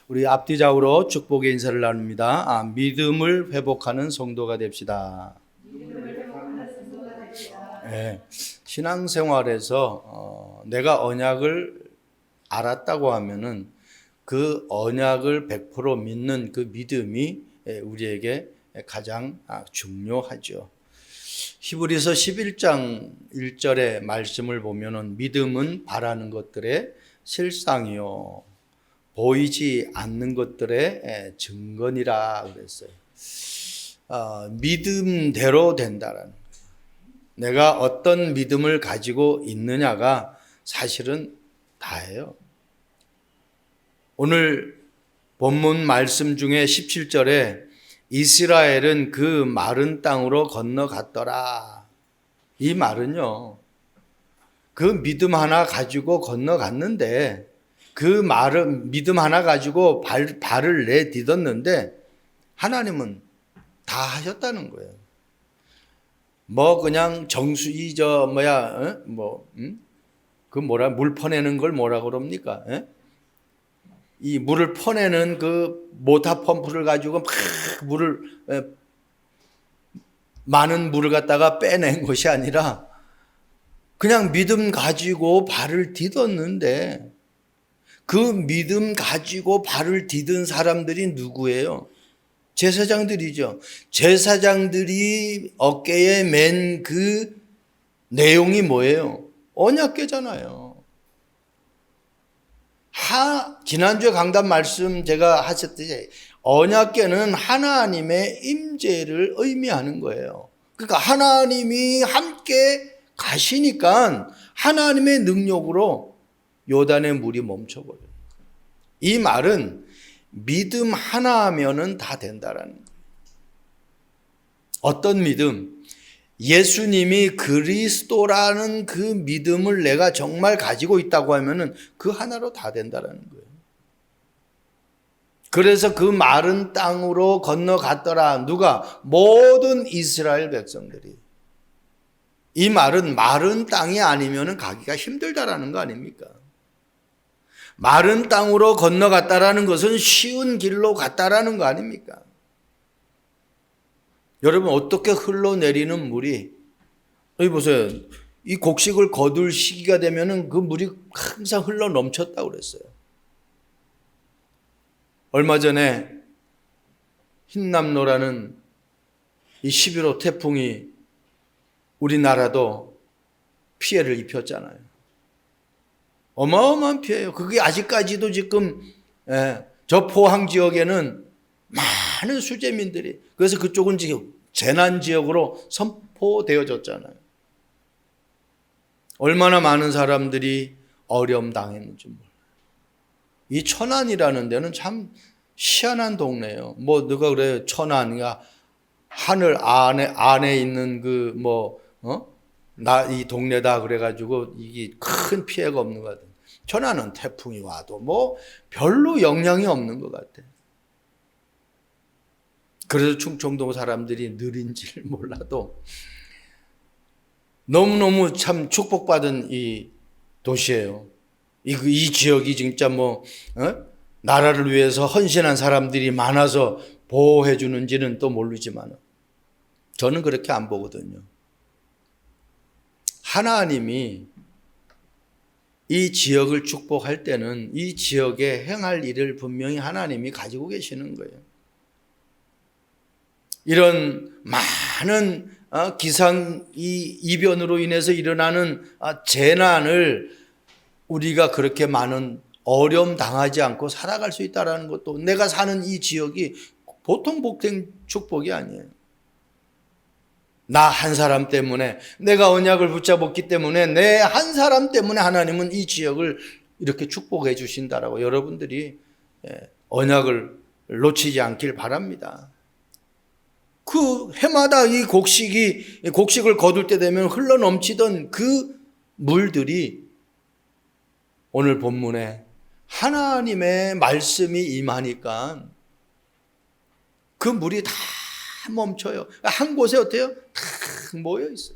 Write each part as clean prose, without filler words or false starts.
우리 앞뒤좌우로 축복의 인사를 나눕니다. 믿음을 회복하는 성도가 됩시다. 네, 신앙생활에서 내가 언약을 알았다고 하면은 그 언약을 100% 믿는 그 믿음이 우리에게 가장 중요하죠. 히브리서 11장 1절의 말씀을 보면은 믿음은 바라는 것들의 실상이요 보이지 않는 것들의 증거니라 그랬어요. 믿음대로 된다라는 거예요. 내가 어떤 믿음을 가지고 있느냐가 사실은 다예요. 오늘 본문 말씀 중에 17절에 이스라엘은 그 마른 땅으로 건너갔더라. 이 말은요, 그 믿음 하나 가지고 건너갔는데 그 마른 믿음 하나 가지고 발을 내딛었는데 하나님은 다 하셨다는 거예요. 뭐 그냥 정수이 물 퍼내는 걸 뭐라 그럽니까? 이 물을 퍼내는 그 모터 펌프를 가지고 막 많은 물을 갖다가 빼낸 것이 아니라 그냥 믿음 가지고 발을 디뎠는데 그 믿음 가지고 발을 디딘 사람들이 누구예요? 제사장들이죠. 제사장들이 어깨에 맨 그 내용이 뭐예요? 언약궤잖아요. 지난주에 강단 말씀 제가 하셨듯이 언약궤는 하나님의 임재를 의미하는 거예요. 그러니까 하나님이 함께 가시니까 하나님의 능력으로 요단의 물이 멈춰버려요. 이 말은 믿음 하나 하면은 다 된다라는 거예요. 어떤 믿음? 예수님이 그리스도라는 그 믿음을 내가 정말 가지고 있다고 하면은 그 하나로 다 된다라는 거예요. 그래서 그 마른 땅으로 건너갔더라. 누가? 모든 이스라엘 백성들이. 이 말은 마른 땅이 아니면은 가기가 힘들다라는 거 아닙니까? 마른 땅으로 건너갔다라는 것은 쉬운 길로 갔다라는 거 아닙니까? 여러분, 어떻게 흘러내리는 물이, 여기 보세요. 이 곡식을 거둘 시기가 되면은 그 물이 항상 흘러 넘쳤다고 그랬어요. 얼마 전에 흰남노라는 이 11호 태풍이 우리나라도 피해를 입혔잖아요. 어마어마한 피해예요. 그게 아직까지도 지금 저 포항 지역에는 많은 수재민들이, 그래서 그쪽은 지금 재난지역으로 선포되어졌잖아요. 얼마나 많은 사람들이 어려움 당했는지 몰라요. 이 천안이라는 데는 참 희한한 동네예요. 뭐 누가 그래요? 천안이가 하늘 안에 있는 이 동네다 그래가지고 이게 큰 피해가 없는 것 같아요. 천안은 태풍이 와도 뭐 별로 영향이 없는 것 같아요. 그래서 충청도 사람들이 느린지를 몰라도 너무너무 참 축복받은 이 도시예요. 이 지역이 진짜 나라를 위해서 헌신한 사람들이 많아서 보호해 주는지는 또 모르지만 저는 그렇게 안 보거든요. 하나님이 이 지역을 축복할 때는 이 지역에 행할 일을 분명히 하나님이 가지고 계시는 거예요. 이런 많은 이변으로 인해서 일어나는 재난을 우리가 그렇게 많은 어려움 당하지 않고 살아갈 수 있다는 것도, 내가 사는 이 지역이 보통 복된 축복이 아니에요. 나 한 사람 때문에, 내가 언약을 붙잡았기 때문에 내 한 사람 때문에 하나님은 이 지역을 이렇게 축복해 주신다라고 여러분들이 언약을 놓치지 않길 바랍니다. 그 해마다 이 곡식을 거둘 때 되면 흘러 넘치던 그 물들이 오늘 본문에 하나님의 말씀이 임하니까 그 물이 다 멈춰요. 한 곳에 어때요? 다 모여 있어요.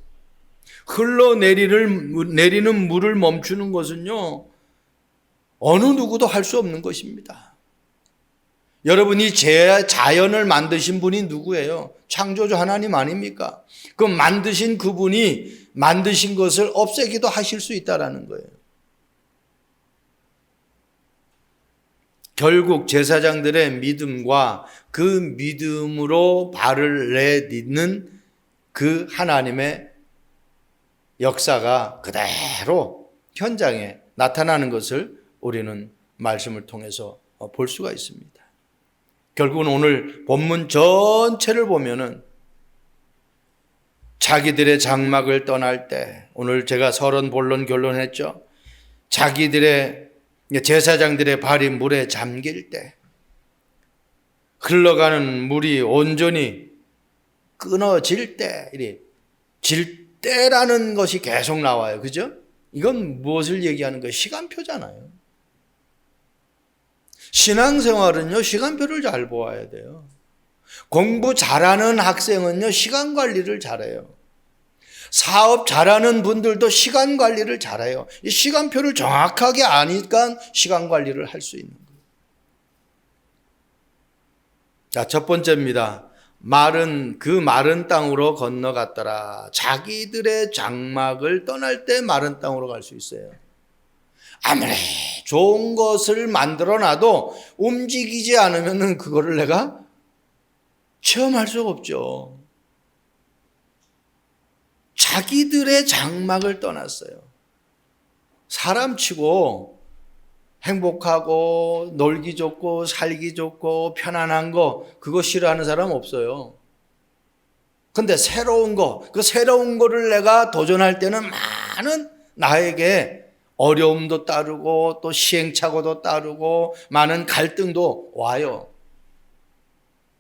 흘러내리는 물을 멈추는 것은요, 어느 누구도 할 수 없는 것입니다. 여러분이 자연을 만드신 분이 누구예요? 창조주 하나님 아닙니까? 그 만드신 그분이 만드신 것을 없애기도 하실 수 있다라는 거예요. 결국 제사장들의 믿음과 그 믿음으로 발을 내딛는 그 하나님의 역사가 그대로 현장에 나타나는 것을 우리는 말씀을 통해서 볼 수가 있습니다. 결국은 오늘 본문 전체를 보면은 자기들의 장막을 떠날 때, 오늘 제가 서론 본론 결론했죠. 자기들의 제사장들의 발이 물에 잠길 때, 흘러가는 물이 온전히 끊어질 때, 질 때라는 것이 계속 나와요. 그죠? 이건 무엇을 얘기하는 거예요? 시간표잖아요. 신앙생활은요, 시간표를 잘 보아야 돼요. 공부 잘하는 학생은요, 시간 관리를 잘해요. 사업 잘하는 분들도 시간 관리를 잘해요. 이 시간표를 정확하게 아니까 시간 관리를 할 수 있는 거예요. 자, 첫 번째입니다. 그 마른 땅으로 건너갔더라. 자기들의 장막을 떠날 때 마른 땅으로 갈 수 있어요. 아무리 좋은 것을 만들어 놔도 움직이지 않으면 그거를 내가 체험할 수가 없죠. 자기들의 장막을 떠났어요. 사람치고 행복하고 놀기 좋고 살기 좋고 편안한 거 그거 싫어하는 사람 없어요. 근데 새로운 거, 그 새로운 거를 내가 도전할 때는 많은 나에게 어려움도 따르고 또 시행착오도 따르고 많은 갈등도 와요.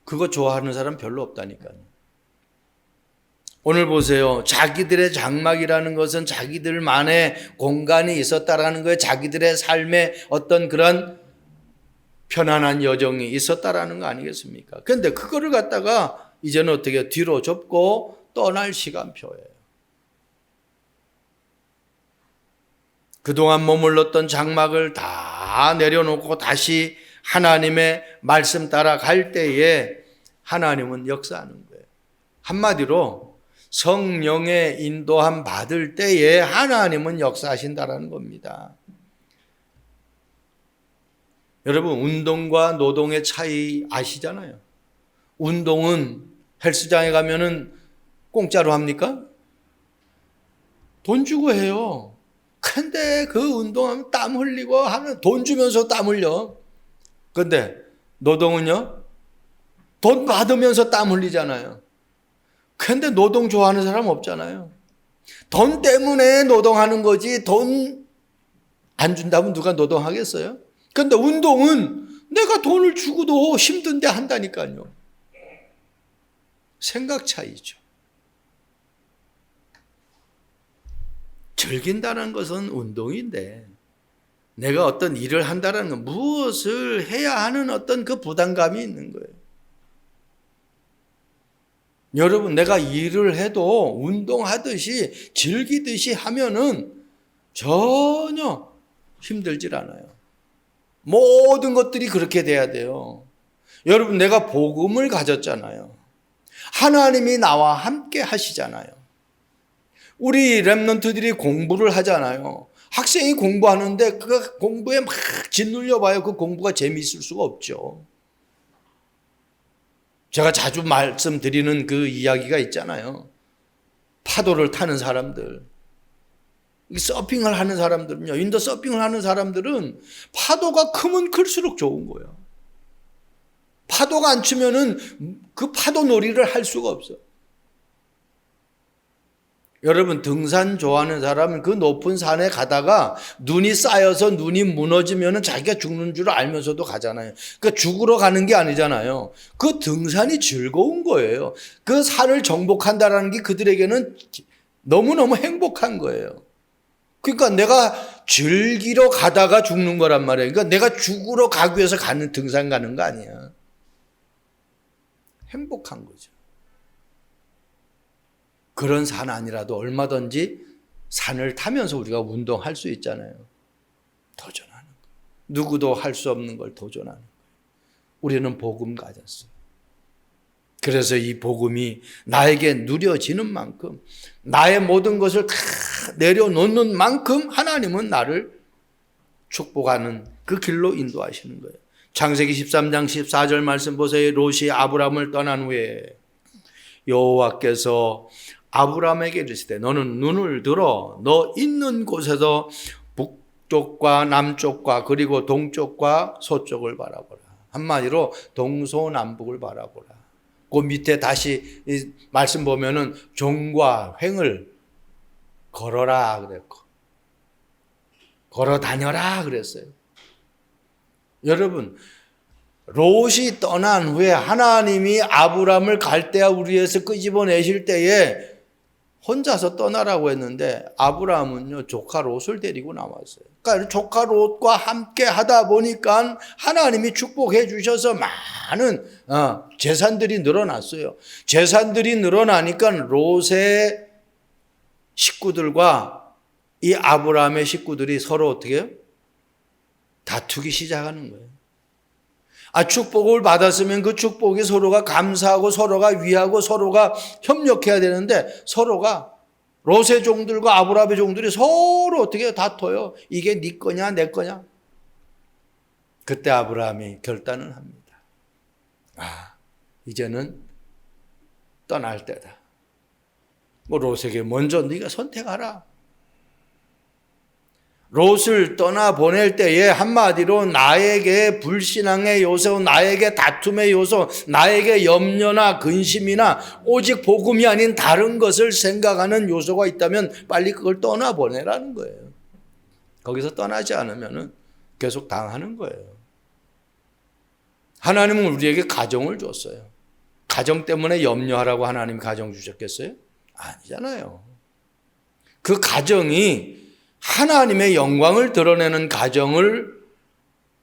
그거 좋아하는 사람 별로 없다니까요. 오늘 보세요. 자기들의 장막이라는 것은 자기들만의 공간이 있었다라는 거예요. 자기들의 삶에 어떤 그런 편안한 여정이 있었다라는 거 아니겠습니까? 그런데 그거를 갖다가 이제는 어떻게 뒤로 접고 떠날 시간표예요. 그동안 머물렀던 장막을 다 내려놓고 다시 하나님의 말씀 따라 갈 때에 하나님은 역사하는 거예요. 한마디로 성령의 인도함 받을 때에 하나님은 역사하신다라는 겁니다. 여러분, 운동과 노동의 차이 아시잖아요. 운동은 헬스장에 가면은 공짜로 합니까? 돈 주고 해요. 근데 그 운동하면 땀 흘리고 하면 돈 주면서 땀 흘려. 근데 노동은요? 돈 받으면서 땀 흘리잖아요. 근데 노동 좋아하는 사람 없잖아요. 돈 때문에 노동하는 거지 돈 안 준다면 누가 노동하겠어요? 근데 운동은 내가 돈을 주고도 힘든데 한다니까요. 생각 차이죠. 즐긴다는 것은 운동인데 내가 어떤 일을 한다는 건 무엇을 해야 하는 어떤 그 부담감이 있는 거예요. 여러분, 내가 일을 해도 운동하듯이 즐기듯이 하면은 전혀 힘들질 않아요. 모든 것들이 그렇게 돼야 돼요. 여러분, 내가 복음을 가졌잖아요. 하나님이 나와 함께 하시잖아요. 우리 랩런트들이 공부를 하잖아요. 학생이 공부하는데 그 공부에 막 짓눌려 봐요. 그 공부가 재미있을 수가 없죠. 제가 자주 말씀드리는 그 이야기가 있잖아요. 파도를 타는 사람들, 서핑을 하는 사람들은요, 인도 서핑을 하는 사람들은 파도가 크면 클수록 좋은 거예요. 파도가 안 치면은 그 파도 놀이를 할 수가 없어요. 여러분, 등산 좋아하는 사람은 그 높은 산에 가다가 눈이 쌓여서 눈이 무너지면 자기가 죽는 줄 알면서도 가잖아요. 그러니까 죽으러 가는 게 아니잖아요. 그 등산이 즐거운 거예요. 그 산을 정복한다는 게 그들에게는 너무너무 행복한 거예요. 그러니까 내가 즐기러 가다가 죽는 거란 말이에요. 그러니까 내가 죽으러 가기 위해서 가는 등산 가는 거 아니야. 행복한 거죠. 그런 산 아니라도 얼마든지 산을 타면서 우리가 운동할 수 있잖아요. 도전하는 거. 누구도 할 수 없는 걸 도전하는 거예요. 우리는 복음 가졌어요. 그래서 이 복음이 나에게 누려지는 만큼, 나의 모든 것을 다 내려놓는 만큼 하나님은 나를 축복하는 그 길로 인도하시는 거예요. 창세기 13장 14절 말씀 보세요. 롯이 아브람을 떠난 후에 여호와께서 아브람에게 이르시되 너는 눈을 들어 너 있는 곳에서 북쪽과 남쪽과 그리고 동쪽과 서쪽을 바라보라. 한마디로 동서남북을 바라보라. 그 밑에 다시 이 말씀 보면은 종과 횡을 걸어라 그랬고 걸어 다녀라 그랬어요. 여러분, 롯이 떠난 후에 하나님이 아브람을 갈대아 우리에서 끄집어내실 때에 혼자서 떠나라고 했는데 아브라함은요 조카 롯을 데리고 나왔어요. 그러니까 조카 롯과 함께 하다 보니까 하나님이 축복해 주셔서 많은 재산들이 늘어났어요. 재산들이 늘어나니까 롯의 식구들과 이 아브라함의 식구들이 서로 어떻게 해요? 다투기 시작하는 거예요. 축복을 받았으면 그 축복이 서로가 감사하고 서로가 위하고 서로가 협력해야 되는데 서로가 롯의 종들과 아브라함의 종들이 서로 어떻게 다퉈요? 이게 네 거냐 내 거냐? 그때 아브라함이 결단을 합니다. 이제는 떠날 때다. 롯에게 먼저 네가 선택하라. 롯을 떠나보낼 때에 한마디로 나에게 불신앙의 요소, 나에게 다툼의 요소, 나에게 염려나 근심이나 오직 복음이 아닌 다른 것을 생각하는 요소가 있다면 빨리 그걸 떠나보내라는 거예요. 거기서 떠나지 않으면 계속 당하는 거예요. 하나님은 우리에게 가정을 줬어요. 가정 때문에 염려하라고 하나님이 가정 주셨겠어요? 아니잖아요. 그 가정이 하나님의 영광을 드러내는 가정을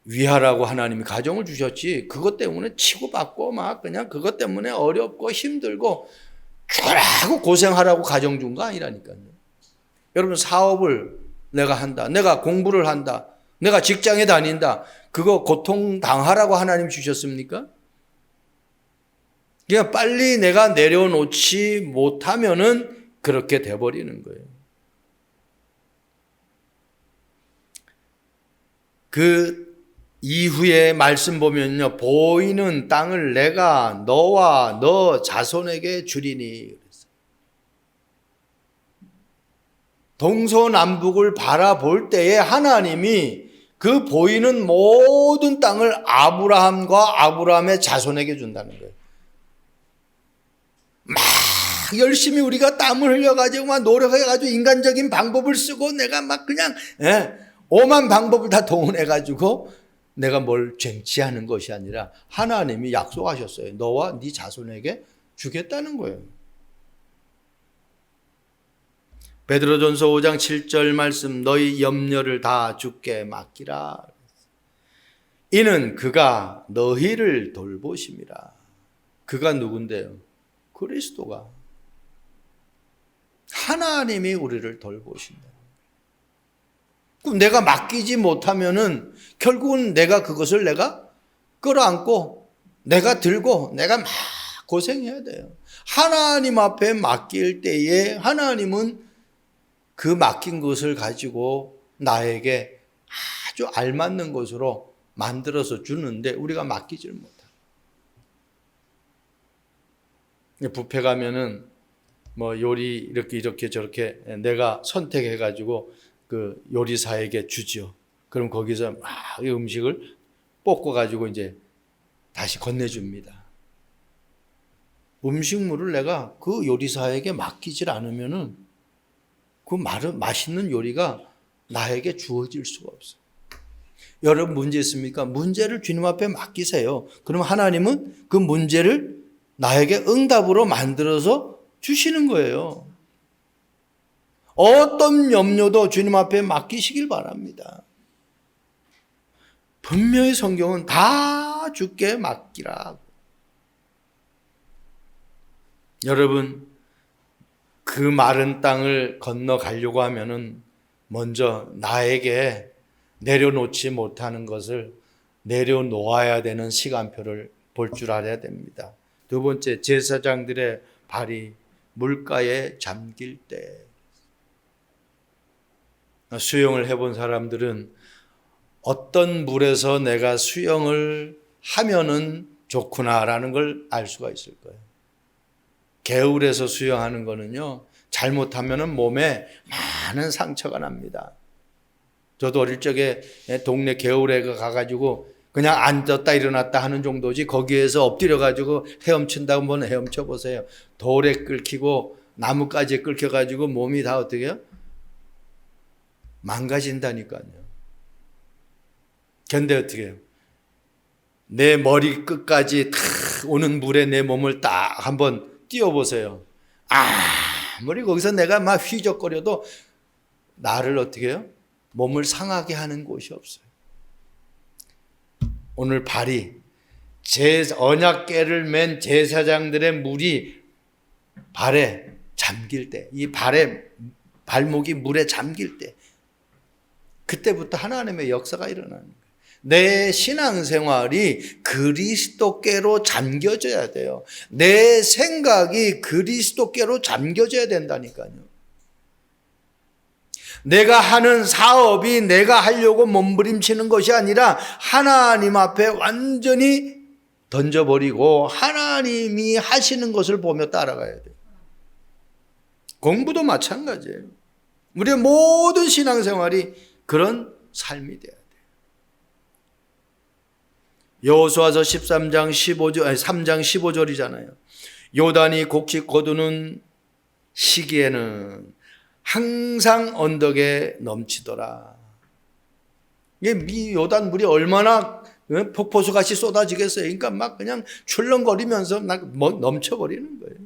위하라고 하나님이 가정을 주셨지 그것 때문에 치고받고 막 그냥 그것 때문에 어렵고 힘들고 죽으라고 고생하라고 가정 준 거 아니라니까요. 여러분 사업을 내가 한다. 내가 공부를 한다. 내가 직장에 다닌다. 그거 고통당하라고 하나님 주셨습니까? 그냥 빨리 내가 내려놓지 못하면은 그렇게 돼버리는 거예요. 그 이후에 말씀 보면요. 보이는 땅을 내가 너와 너 자손에게 주리니. 동서남북을 바라볼 때에 하나님이 그 보이는 모든 땅을 아브라함과 아브라함의 자손에게 준다는 거예요. 막 열심히 우리가 땀을 흘려가지고 막 노력해가지고 인간적인 방법을 쓰고 내가 막 그냥 오만 방법을 다 동원해가지고 내가 뭘 쟁취하는 것이 아니라 하나님이 약속하셨어요. 너와 네 자손에게 주겠다는 거예요. 베드로전서 5장 7절 말씀 너희 염려를 다 주께 맡기라. 이는 그가 너희를 돌보심이라. 그가 누군데요? 그리스도가. 하나님이 우리를 돌보신다. 그럼 내가 맡기지 못하면은 결국은 내가 그것을 내가 끌어안고 내가 들고 내가 막 고생해야 돼요. 하나님 앞에 맡길 때에 하나님은 그 맡긴 것을 가지고 나에게 아주 알맞는 것으로 만들어서 주는데 우리가 맡기질 못해요. 뷔페 가면은 뭐 요리 이렇게 저렇게 내가 선택해 가지고 그 요리사에게 주죠. 그럼 거기서 막 음식을 볶아 가지고 이제 다시 건네줍니다. 음식물을 내가 그 요리사에게 맡기질 않으면은 그 맛있는 요리가 나에게 주어질 수가 없어요. 여러분 문제 있습니까? 문제를 주님 앞에 맡기세요. 그럼 하나님은 그 문제를 나에게 응답으로 만들어서 주시는 거예요. 어떤 염려도 주님 앞에 맡기시길 바랍니다. 분명히 성경은 다 주께 맡기라. 여러분 그 마른 땅을 건너가려고 하면은 먼저 나에게 내려놓지 못하는 것을 내려놓아야 되는 시간표를 볼 줄 알아야 됩니다. 두 번째, 제사장들의 발이 물가에 잠길 때. 수영을 해본 사람들은 어떤 물에서 내가 수영을 하면은 좋구나라는 걸 알 수가 있을 거예요. 개울에서 수영하는 거는요, 잘못하면은 몸에 많은 상처가 납니다. 저도 어릴 적에 동네 개울에 가가지고 그냥 앉았다 일어났다 하는 정도지, 거기에서 엎드려가지고 헤엄친다고 한번 헤엄쳐 보세요. 돌에 끓기고 나뭇가지에 끓여가지고 몸이 다 어떻게 해요? 망가진다니까요. 근데 어떻게 해요? 내 머리 끝까지 탁 오는 물에 내 몸을 딱 한번 띄워보세요. 아무리 거기서 내가 막 휘적거려도 나를 어떻게 해요? 몸을 상하게 하는 곳이 없어요. 오늘 발이 언약궤를 맨 제사장들의 물이 발에 잠길 때, 이 발목이 물에 잠길 때, 그때부터 하나님의 역사가 일어나는 거예요. 내 신앙생활이 그리스도께로 잠겨져야 돼요. 내 생각이 그리스도께로 잠겨져야 된다니까요. 내가 하는 사업이 내가 하려고 몸부림치는 것이 아니라 하나님 앞에 완전히 던져버리고 하나님이 하시는 것을 보며 따라가야 돼요. 공부도 마찬가지예요. 우리의 모든 신앙생활이 그런 삶이 돼야 돼요. 여호수아서 3장 15절이잖아요. 요단이 곡식 거두는 시기에는 항상 언덕에 넘치더라. 이 요단 물이 얼마나 폭포수같이 쏟아지겠어요. 그러니까 막 그냥 출렁거리면서 막 넘쳐버리는 거예요.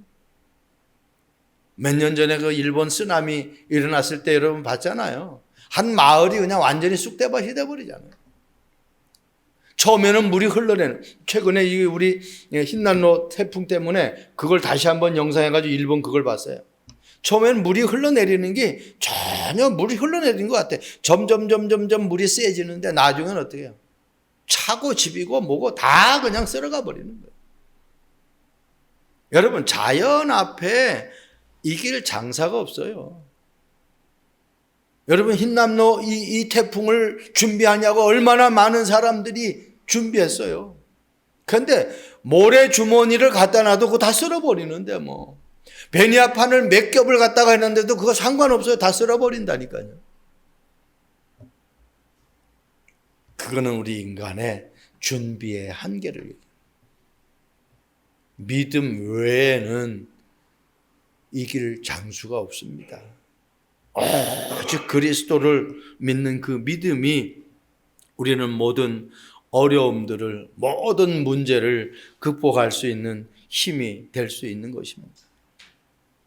몇 년 전에 그 일본 쓰나미 일어났을 때 여러분 봤잖아요. 한 마을이 그냥 완전히 쑥대밭이 돼버리잖아요. 처음에는 물이 흘러내는, 최근에 우리 흰난로 태풍 때문에 그걸 다시 한번 영상해가지고 일본 그걸 봤어요. 처음에는 물이 흘러내리는 게 전혀 물이 흘러내리는 것 같아. 점점 물이 세지는데 나중에는 어떻게 해요? 차고 집이고 뭐고 다 그냥 쓸어가 버리는 거예요. 여러분, 자연 앞에 이길 장사가 없어요. 여러분, 흰남노 이 태풍을 준비하냐고 얼마나 많은 사람들이 준비했어요. 그런데 모래 주머니를 갖다 놔도 그거 다 쓸어버리는데 뭐. 베니아판을 몇 겹을 갖다가 했는데도 그거 상관없어요. 다 쓸어버린다니까요. 그거는 우리 인간의 준비의 한계를 얘기해요. 믿음 외에는 이길 장수가 없습니다. 오직 그리스도를 믿는 그 믿음이 우리는 모든 어려움들을, 모든 문제를 극복할 수 있는 힘이 될 수 있는 것입니다.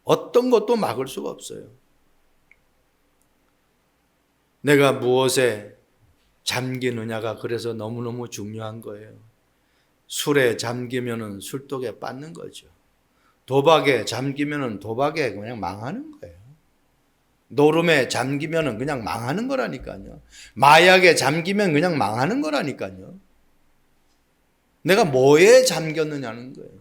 어떤 것도 막을 수가 없어요. 내가 무엇에 잠기느냐가 그래서 너무너무 중요한 거예요. 술에 잠기면은 술독에 빠는 거죠. 도박에 잠기면은 도박에 그냥 망하는 거예요. 노름에 잠기면은 그냥 망하는 거라니까요. 마약에 잠기면 그냥 망하는 거라니까요. 내가 뭐에 잠겼느냐는 거예요.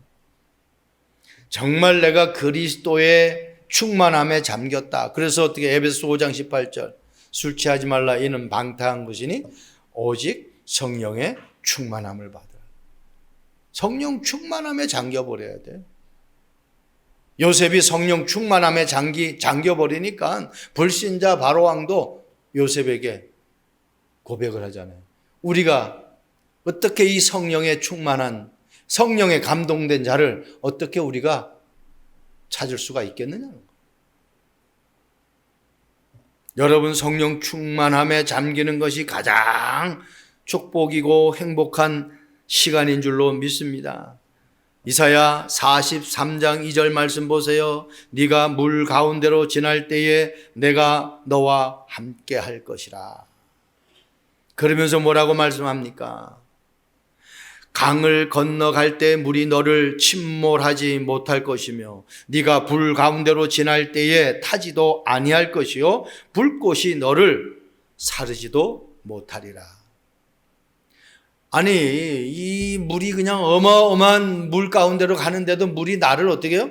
정말 내가 그리스도의 충만함에 잠겼다. 그래서 어떻게 에베소 5장 18절 술 취하지 말라 이는 방탕한 것이니 오직 성령의 충만함을 받으라. 성령 충만함에 잠겨버려야 돼요. 요셉이 성령 충만함에 잠겨버리니까 불신자 바로왕도 요셉에게 고백을 하잖아요. 우리가 어떻게 이 성령에 충만한, 성령에 감동된 자를 어떻게 우리가 찾을 수가 있겠느냐는 거예요. 여러분, 성령 충만함에 잠기는 것이 가장 축복이고 행복한 시간인 줄로 믿습니다. 이사야 43장 2절 말씀 보세요. 네가 물 가운데로 지날 때에 내가 너와 함께 할 것이라. 그러면서 뭐라고 말씀합니까? 강을 건너갈 때 물이 너를 침몰하지 못할 것이며 네가 불 가운데로 지날 때에 타지도 아니할 것이요 불꽃이 너를 사르지도 못하리라. 아니 이 물이 그냥 어마어마한 물 가운데로 가는데도 물이 나를 어떻게 해요?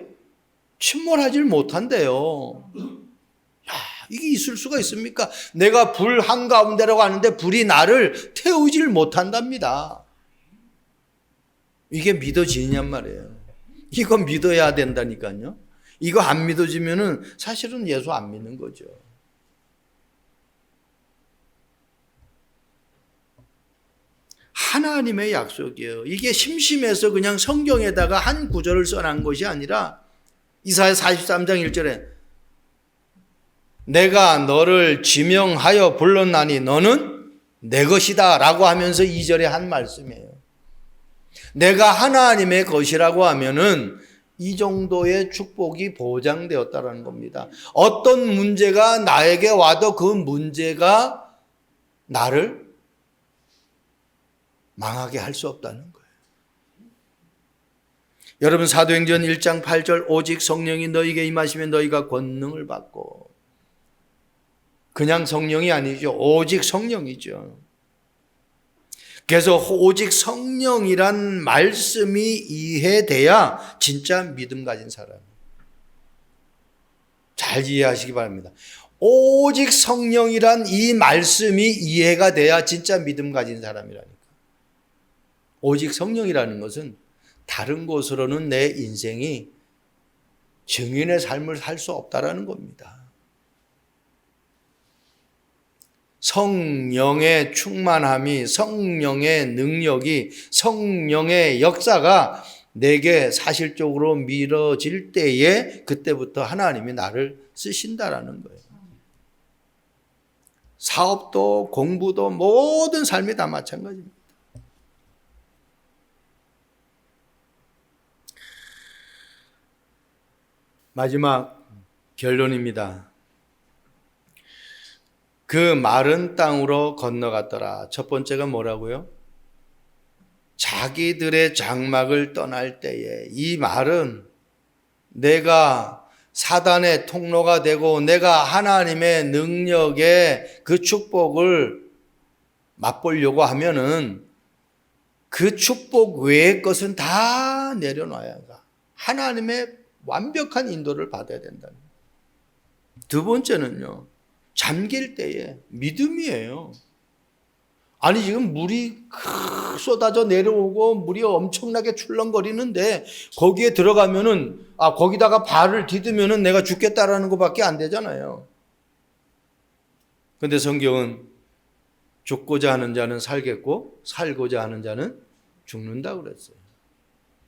침몰하질 못한대요. 야, 이게 있을 수가 있습니까? 내가 불 한가운데로 가는데 불이 나를 태우질 못한답니다. 이게 믿어지냔 말이에요. 이거 믿어야 된다니까요. 이거 안 믿어지면은 사실은 예수 안 믿는 거죠. 하나님의 약속이에요. 이게 심심해서 그냥 성경에다가 한 구절을 써놓은 것이 아니라 이사야 43장 1절에 내가 너를 지명하여 불렀나니 너는 내 것이다 라고 하면서 2절에 한 말씀이에요. 내가 하나님의 것이라고 하면은 이 정도의 축복이 보장되었다는 겁니다. 어떤 문제가 나에게 와도 그 문제가 나를 망하게 할 수 없다는 거예요. 여러분 사도행전 1장 8절 오직 성령이 너희에게 임하시면 너희가 권능을 받고, 그냥 성령이 아니죠. 오직 성령이죠. 그래서 오직 성령이란 말씀이 이해돼야 진짜 믿음 가진 사람. 잘 이해하시기 바랍니다. 오직 성령이란 이 말씀이 이해가 돼야 진짜 믿음 가진 사람이라니까. 오직 성령이라는 것은 다른 곳으로는 내 인생이 증인의 삶을 살 수 없다라는 겁니다. 성령의 충만함이, 성령의 능력이, 성령의 역사가 내게 사실적으로 미뤄질 때에 그때부터 하나님이 나를 쓰신다라는 거예요. 사업도 공부도 모든 삶이 다 마찬가지입니다. 마지막 결론입니다. 그 마른 땅으로 건너갔더라. 첫 번째가 뭐라고요? 자기들의 장막을 떠날 때에 이 말은 내가 사단의 통로가 되고 내가 하나님의 능력의 그 축복을 맛보려고 하면은 그 축복 외의 것은 다 내려놔야 한다. 하나님의 완벽한 인도를 받아야 된다. 두 번째는요, 잠길 때에 믿음이에요. 아니 지금 물이 쏟아져 내려오고 물이 엄청나게 출렁거리는데 거기에 들어가면은 거기다가 발을 디디면은 내가 죽겠다라는 것밖에 안 되잖아요. 근데 성경은 죽고자 하는 자는 살겠고 살고자 하는 자는 죽는다 그랬어요.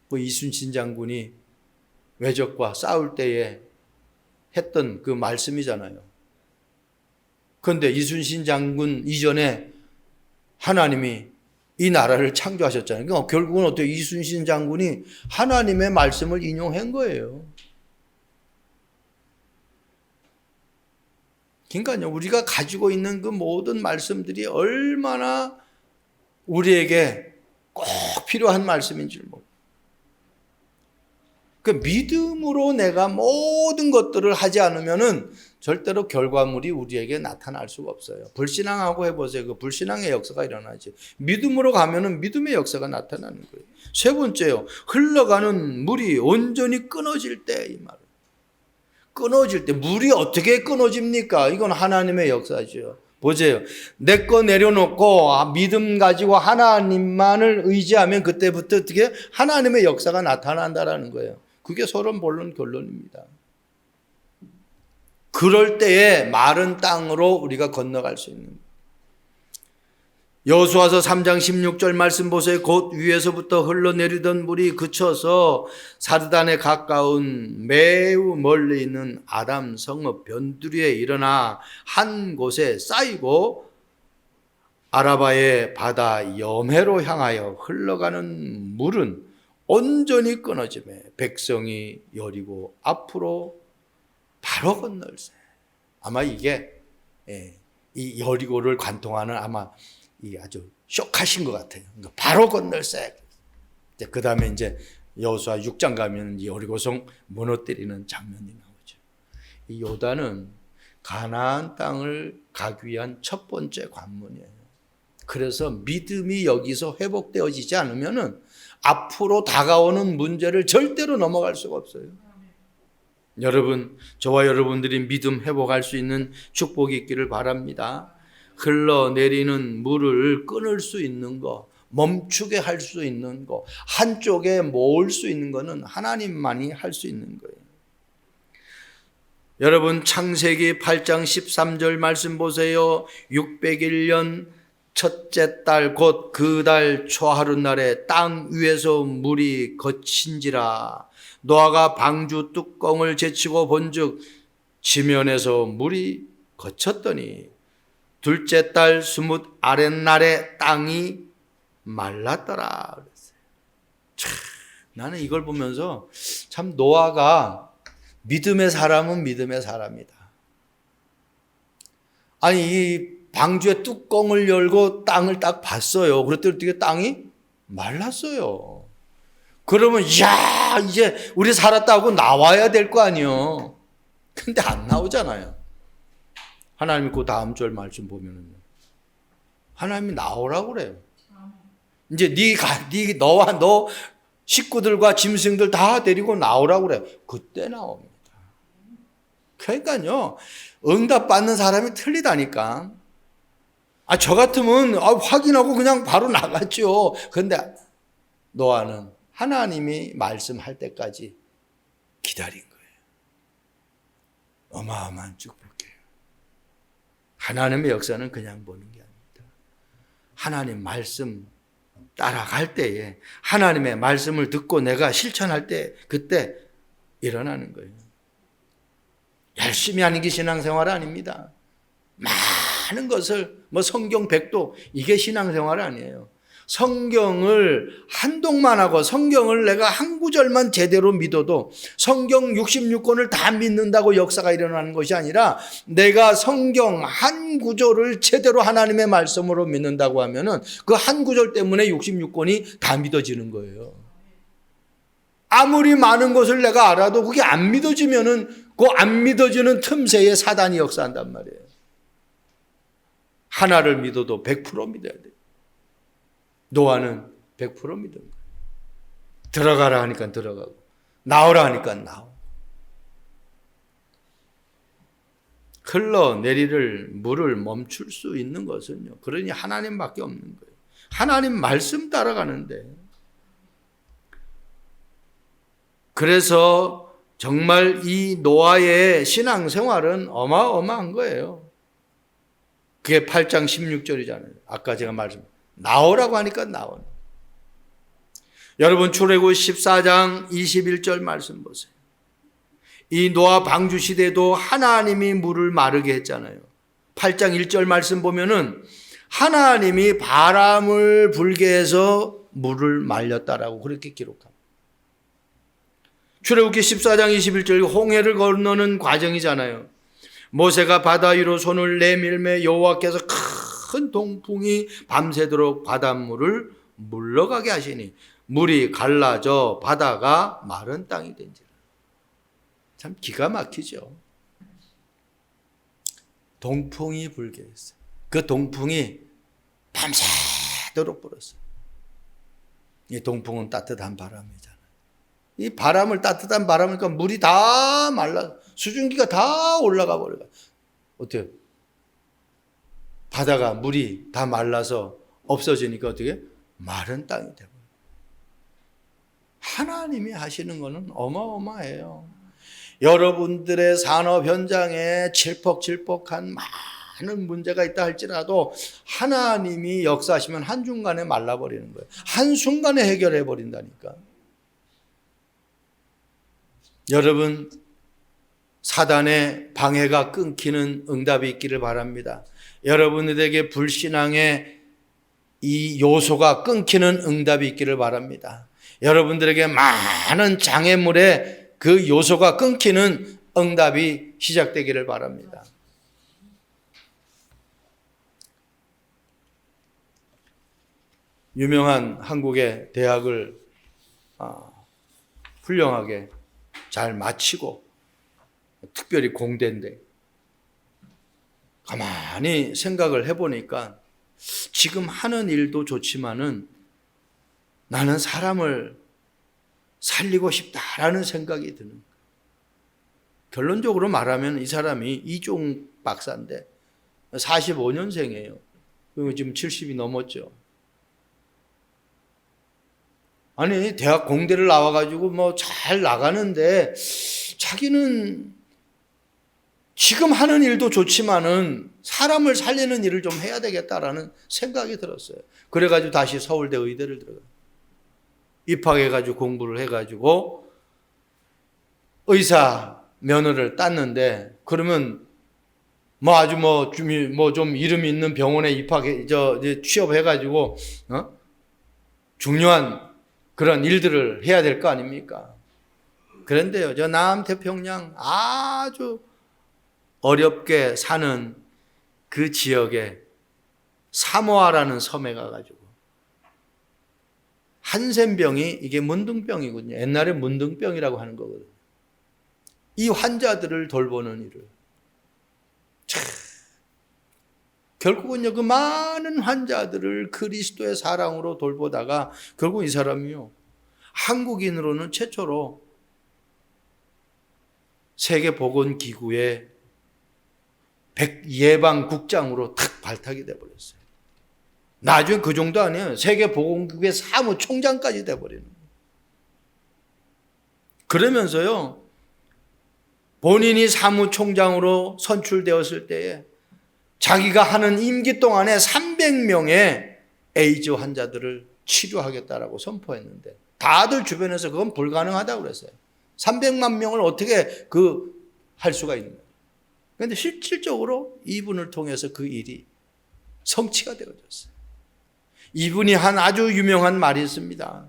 그 이순신 장군이 외적과 싸울 때에 했던 그 말씀이잖아요. 그런데 이순신 장군 이전에 하나님이 이 나라를 창조하셨잖아요. 그러니까 결국은 어때요? 이순신 장군이 하나님의 말씀을 인용한 거예요. 그러니까요, 우리가 가지고 있는 그 모든 말씀들이 얼마나 우리에게 꼭 필요한 말씀인 줄 모르고. 그 믿음으로 내가 모든 것들을 하지 않으면은 절대로 결과물이 우리에게 나타날 수가 없어요. 불신앙하고 해보세요. 그 불신앙의 역사가 일어나지. 믿음으로 가면은 믿음의 역사가 나타나는 거예요. 세 번째요. 흘러가는 물이 온전히 끊어질 때, 이 말은. 끊어질 때. 물이 어떻게 끊어집니까? 이건 하나님의 역사죠. 보세요. 내 거 내려놓고 믿음 가지고 하나님만을 의지하면 그때부터 어떻게 하나님의 역사가 나타난다라는 거예요. 그게 서론 본론 결론입니다. 그럴 때에 마른 땅으로 우리가 건너갈 수 있는 거예요. 여호수아서 3장 16절 말씀 보세요. 곧 위에서부터 흘러내리던 물이 그쳐서 사르단에 가까운 매우 멀리 있는 아람 성읍 변두리에 일어나 한 곳에 쌓이고 아라바의 바다 여매로 향하여 흘러가는 물은 온전히 끊어지매 백성이 여리고 앞으로 바로 건널세. 아마 이게 이 여리고를 관통하는 아마 이 아주 쇼크하신 것 같아요. 그러니까 바로 건널세. 그 다음에 이제 여호수아 6장 가면 여리고성 무너뜨리는 장면이 나오죠. 이 요단은 가나안 땅을 가기 위한 첫 번째 관문이에요. 그래서 믿음이 여기서 회복되어지지 않으면은 앞으로 다가오는 문제를 절대로 넘어갈 수가 없어요. 여러분, 저와 여러분들이 믿음 회복할 수 있는 축복이 있기를 바랍니다. 흘러내리는 물을 끊을 수 있는 거, 멈추게 할 수 있는 거, 한쪽에 모을 수 있는 거는 하나님만이 할 수 있는 거예요. 여러분, 창세기 8장 13절 말씀 보세요. 601년 첫째 달 곧 그 달 초하룻날에 땅 위에서 물이 거친지라. 노아가 방주 뚜껑을 제치고 본즉 지면에서 물이 거쳤더니 둘째 달 스뭇 아랫날에 땅이 말랐더라. 그랬어요. 나는 이걸 보면서 참 노아가 믿음의 사람은 믿음의 사람이다. 아니 이 방주의 뚜껑을 열고 땅을 딱 봤어요. 그랬더니 어떻게 땅이 말랐어요. 그러면 야 이제 우리 살았다고 나와야 될 거 아니에요. 근데 안 나오잖아요. 하나님이 그 다음 절 말씀 보면은 하나님이 나오라고 그래요. 이제 너와 너 식구들과 짐승들 다 데리고 나오라고 그래요. 그때 나옵니다. 그러니까요, 응답받는 사람이 틀리다니까. 저 같으면 확인하고 그냥 바로 나갔죠. 그런데 노아는 하나님이 말씀할 때까지 기다린 거예요. 어마어마한 축복이에요. 하나님의 역사는 그냥 보는 게 아닙니다. 하나님 말씀 따라갈 때에 하나님의 말씀을 듣고 내가 실천할 때 그때 일어나는 거예요. 열심히 하는 게 신앙생활 아닙니다. 많은 것을 성경 100도 이게 신앙생활 아니에요. 성경을 한동만 하고 성경을 내가 한 구절만 제대로 믿어도 성경 66권을 다 믿는다고 역사가 일어나는 것이 아니라 내가 성경 한 구절을 제대로 하나님의 말씀으로 믿는다고 하면은 그 한 구절 때문에 66권이 다 믿어지는 거예요. 아무리 많은 것을 내가 알아도 그게 안 믿어지면은 그 안 믿어지는 틈새에 사단이 역사한단 말이에요. 하나를 믿어도 100% 믿어야 돼요. 노아는 100% 믿은 거예요. 들어가라 하니까 들어가고 나오라 하니까 나오고. 흘러내리를 물을 멈출 수 있는 것은요, 그러니 하나님밖에 없는 거예요. 하나님 말씀 따라가는데. 그래서 정말 이 노아의 신앙생활은 어마어마한 거예요. 그게 8장 16절이잖아요. 아까 제가 나오라고 하니까 나오네. 여러분 출애굽 14장 21절 말씀 보세요. 이 노아 방주 시대도 하나님이 물을 마르게 했잖아요. 8장 1절 말씀 보면은 하나님이 바람을 불게 해서 물을 말렸다라고 그렇게 기록합니다. 출애굽기 14장 21절 홍해를 건너는 과정이잖아요. 모세가 바다 위로 손을 내밀매 여호와께서 큰 동풍이 밤새도록 바닷물을 물러가게 하시니 물이 갈라져 바다가 마른 땅이 된지라. 참 기가 막히죠. 동풍이 불게 했어요. 그 동풍이 밤새도록 불었어요. 이 동풍은 따뜻한 바람이잖아요. 이 바람을 따뜻한 바람이니까 물이 다 말라 수증기가 다 올라가 버려요. 어때요? 바다가 물이 다 말라서 없어지니까 어떻게? 마른 땅이 되버려요. 하나님이 하시는 거는 어마어마해요. 여러분들의 산업 현장에 질퍽질퍽한 많은 문제가 있다 할지라도 하나님이 역사하시면 한순간에 말라버리는 거예요. 한순간에 해결해 버린다니까. 여러분, 사단의 방해가 끊기는 응답이 있기를 바랍니다. 여러분들에게 불신앙의 이 요소가 끊기는 응답이 있기를 바랍니다. 여러분들에게 많은 장애물의 그 요소가 끊기는 응답이 시작되기를 바랍니다. 유명한 한국의 대학을 훌륭하게 잘 마치고 특별히 공대인데 가만히 생각을 해보니까 지금 하는 일도 좋지만은 나는 사람을 살리고 싶다라는 생각이 드는 거예요. 결론적으로 말하면 이 사람이 이종 박사인데 45년생이에요. 그리고 지금 70이 넘었죠. 아니, 대학 공대를 나와가지고 뭐 잘 나가는데 자기는 지금 하는 일도 좋지만은 사람을 살리는 일을 좀 해야 되겠다라는 생각이 들었어요. 그래가지고 다시 서울대 의대를 들어가요. 입학해가지고 공부를 해가지고 의사 면허를 땄는데, 그러면 뭐 아주 뭐 좀 이름 있는 병원에 취업해가지고 중요한 그런 일들을 해야 될 거 아닙니까? 그런데요, 저 남태평양 아주 어렵게 사는 그 지역에 사모아라는 섬에 가가지고 한센병이, 이게 문둥병이거든요. 옛날에 문둥병이라고 하는 거거든요. 이 환자들을 돌보는 일을, 결국은요, 그 많은 환자들을 그리스도의 사랑으로 돌보다가 결국 이 사람이요, 한국인으로는 최초로 세계보건기구의 예방국장으로 탁 발탁이 돼버렸어요. 나중에 그 정도 아니에요. 세계보건기구의 사무총장까지 돼버리는 거예요. 그러면서요, 본인이 사무총장으로 선출되었을 때에 자기가 하는 임기 동안에 300명의 에이즈 환자들을 치료하겠다라고 선포했는데 다들 주변에서 그건 불가능하다고 그랬어요. 300만 명을 어떻게 할 수가 있는 거예요. 그런데 실질적으로 이분을 통해서 그 일이 성취가 되어졌어요. 이분이 한 아주 유명한 말이 있습니다.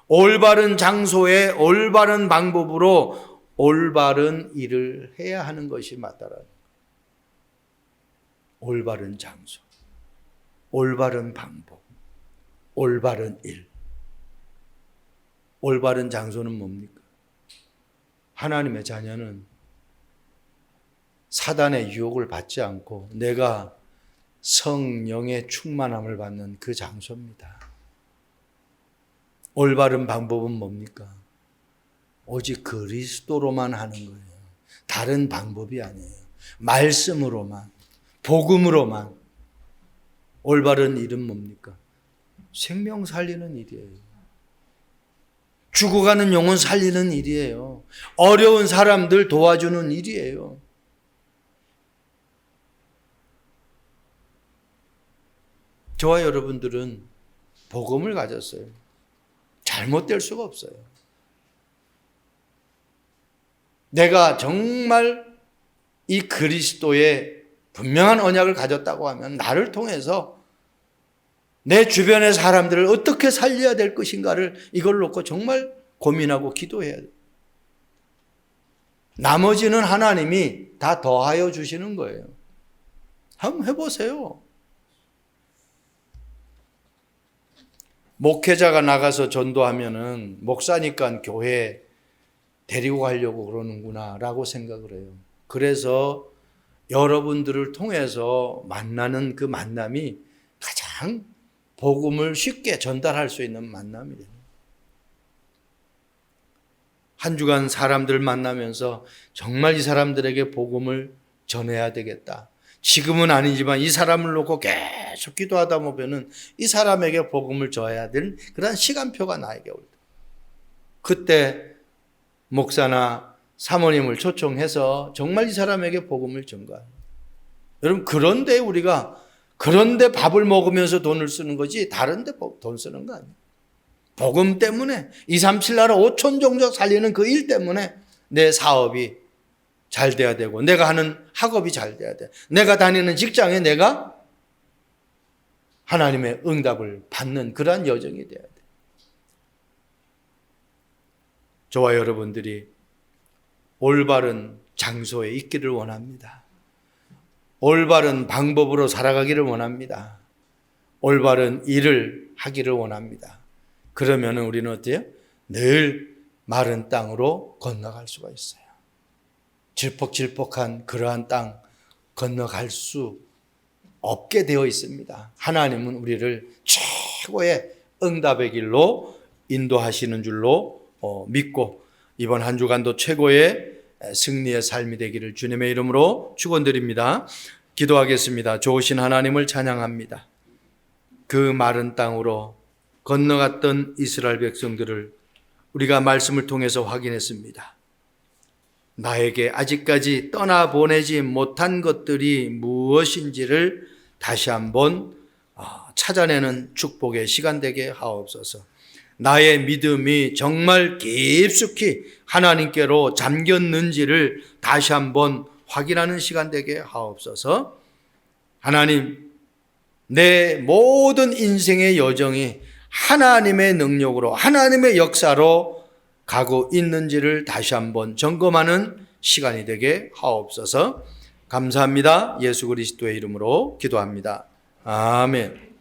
올바른 장소에 올바른 방법으로 올바른 일을 해야 하는 것이 맞다라는 거예요. 올바른 장소, 올바른 방법, 올바른 일. 올바른 장소는 뭡니까? 하나님의 자녀는 사단의 유혹을 받지 않고 내가 성령의 충만함을 받는 그 장소입니다. 올바른 방법은 뭡니까? 오직 그리스도로만 하는 거예요. 다른 방법이 아니에요. 말씀으로만, 복음으로만. 올바른 일은 뭡니까? 생명 살리는 일이에요. 죽어가는 영혼 살리는 일이에요. 어려운 사람들 도와주는 일이에요. 저와 여러분들은 복음을 가졌어요. 잘못될 수가 없어요. 내가 정말 이 그리스도의 분명한 언약을 가졌다고 하면 나를 통해서 내 주변의 사람들을 어떻게 살려야 될 것인가를 이걸 놓고 정말 고민하고 기도해야 돼요. 나머지는 하나님이 다 더하여 주시는 거예요. 한번 해보세요. 목회자가 나가서 전도하면은 목사니까 교회 데리고 가려고 그러는구나 라고 생각을 해요. 그래서 여러분들을 통해서 만나는 그 만남이 가장 복음을 쉽게 전달할 수 있는 만남이 돼요. 한 주간 사람들 만나면서 정말 이 사람들에게 복음을 전해야 되겠다. 지금은 아니지만 이 사람을 놓고 계속 기도하다 보면은 이 사람에게 복음을 전해야 되는 그런 시간표가 나에게 올 때, 그때 목사나 사모님을 초청해서 정말 이 사람에게 복음을 전가해요. 여러분, 그런데 밥을 먹으면서 돈을 쓰는 거지 다른 데 돈 쓰는 거 아니에요. 복음 때문에 237 나라 5천 종족 살리는 그 일 때문에 내 사업이 잘 돼야 되고 내가 하는 학업이 잘 돼야 돼. 내가 다니는 직장에 내가 하나님의 응답을 받는 그러한 여정이 돼야 돼. 저와 여러분들이 올바른 장소에 있기를 원합니다. 올바른 방법으로 살아가기를 원합니다. 올바른 일을 하기를 원합니다. 그러면 우리는 어때요? 늘 마른 땅으로 건너갈 수가 있어요. 질퍽질퍽한 그러한 땅 건너갈 수 없게 되어 있습니다. 하나님은 우리를 최고의 응답의 길로 인도하시는 줄로 믿고 이번 한 주간도 최고의 승리의 삶이 되기를 주님의 이름으로 축원드립니다. 기도하겠습니다. 좋으신 하나님을 찬양합니다. 그 마른 땅으로 건너갔던 이스라엘 백성들을 우리가 말씀을 통해서 확인했습니다. 나에게 아직까지 떠나보내지 못한 것들이 무엇인지를 다시 한번 찾아내는 축복의 시간 되게 하옵소서. 나의 믿음이 정말 깊숙이 하나님께로 잠겼는지를 다시 한번 확인하는 시간 되게 하옵소서. 하나님, 내 모든 인생의 여정이 하나님의 능력으로, 하나님의 역사로 가고 있는지를 다시 한번 점검하는 시간이 되게 하옵소서. 감사합니다. 예수 그리스도의 이름으로 기도합니다. 아멘.